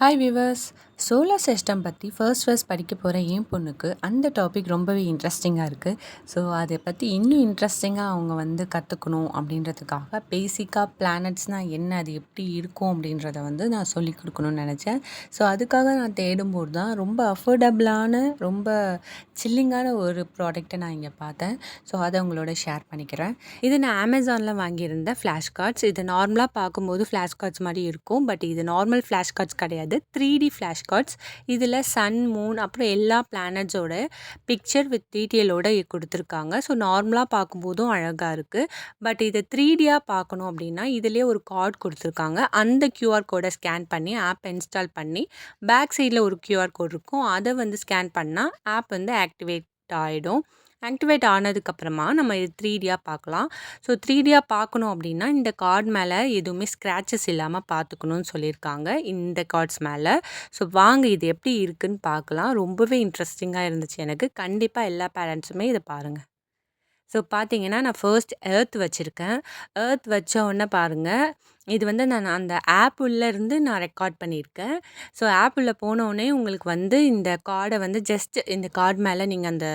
Hi viewers. Solar system பற்றி first படிக்க போகிற என் பொண்ணுக்கு அந்த டாபிக் ரொம்பவே இன்ட்ரெஸ்டிங்காக இருக்குது. ஸோ அதை பற்றி இன்னும் இன்ட்ரெஸ்டிங்காக அவங்க கற்றுக்கணும் அப்படின்றதுக்காக பேசிக்காக பிளானட்ஸ்னால் என்ன, அது எப்படி இருக்கும் அப்படின்றத நான் சொல்லிக் கொடுக்கணும்னு நினச்சேன். ஸோ அதுக்காக நான் தேடும்போது தான் ரொம்ப அஃபோர்டபுளான, ரொம்ப சில்லிங்கான ஒரு ப்ராடக்ட்டை நான் இங்கே பார்த்தேன். ஸோ அதை உங்களோட ஷேர் பண்ணிக்கிறேன். இது நான் அமேசானில் வாங்கியிருந்த ஃப்ளாஷ் கார்ட்ஸ். இது நார்மலாக பார்க்கும்போது ஃப்ளாஷ் கார்ட்ஸ் மாதிரி இருக்கும். பட் இது நார்மல் ஃப்ளாஷ் கார்ட்ஸ் கிடையாது. 3D flash cards. இதில் சன், மூன், அப்புறம் எல்லா பிளானட்ஸோட பிக்சர் வித் டீட்டெயிலோட கொடுத்துருக்காங்க. ஸோ நார்மலாக பார்க்கும்போதும் அழகாக இருக்குது. பட் இதை 3Dயாக பார்க்கணும் அப்படின்னா இதிலே ஒரு கார்டு கொடுத்துருக்காங்க. அந்த கியூஆர் கோடை ஸ்கேன் பண்ணி ஆப் இன்ஸ்டால் பண்ணி பேக் சைடில் ஒரு கியூஆர் கோட் இருக்கும். அதை ஸ்கேன் பண்ணால் ஆப் ஆக்டிவேட் ஆகிடும். ஆக்டிவேட் ஆனதுக்கப்புறமா நம்ம இது 3Dயாக பார்க்கலாம். ஸோ 3Dயாக பார்க்கணும் அப்படின்னா இந்த கார்டு மேலே எதுவுமே ஸ்க்ராச்சஸ் இல்லாமல் பார்த்துக்கணும்னு சொல்லியிருக்காங்க இந்த கார்ட்ஸ் மேலே. ஸோ வாங்க இது எப்படி இருக்குன்னு பார்க்கலாம். ரொம்பவே இன்ட்ரெஸ்டிங்காக இருந்துச்சு எனக்கு. கண்டிப்பாக எல்லா பேரண்ட்ஸுமே இதை பாருங்கள். ஸோ பார்த்தீங்கன்னா நான் ஃபர்ஸ்ட் எர்த் வச்சுருக்கேன். எர்த் வச்ச உடனே பாருங்கள், இது நான் அந்த ஆப் உள்ளேருந்து நான் ரெக்கார்ட் பண்ணியிருக்கேன். ஸோ ஆப் உள்ள போனோடனே உங்களுக்கு இந்த கார்டை ஜஸ்ட் இந்த கார்டு மேலே நீங்கள் அந்த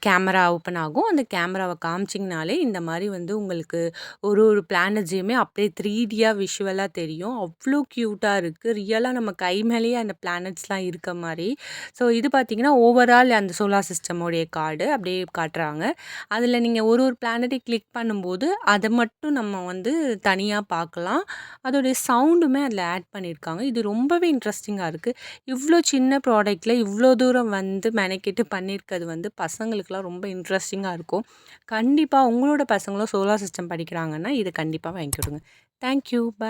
கேமரா ஓப்பன் ஆகும். அந்த கேமராவை காமிச்சிங்கனாலே இந்த மாதிரி உங்களுக்கு ஒரு ஒரு பிளானட்ஸையுமே அப்படியே 3Dயாக விஷுவலாக தெரியும். அவ்வளோ க்யூட்டாக இருக்குது. ரியலாக நம்ம கை மேலேயே அந்த பிளானட்ஸ்லாம் இருக்க மாதிரி. ஸோ இது பார்த்திங்கன்னா ஓவரால் அந்த சோலார் சிஸ்டமோடைய கார்டு அப்படியே காட்டுறாங்க. அதில் நீங்கள் ஒரு ஒரு பிளானட்டை கிளிக் பண்ணும்போது அதை மட்டும் நம்ம தனியாக பார்க்கலாம். அதோடைய சவுண்டுமே அதில் ஆட் பண்ணியிருக்காங்க. இது ரொம்பவே இன்ட்ரெஸ்டிங்காக இருக்குது. இவ்வளோ சின்ன ப்ராடக்ட்டில் இவ்வளோ தூரம் மெனக்கெட்டு பண்ணியிருக்கிறது பசங்களுக்கெலாம் ரொம்ப இன்ட்ரெஸ்டிங்காக இருக்கும். கண்டிப்பாக உங்களோட பசங்களும் சோலார் சிஸ்டம் படிக்கிறாங்கன்னா இதை கண்டிப்பாக வாங்கி கொடுங்க. தேங்க்யூ. பை.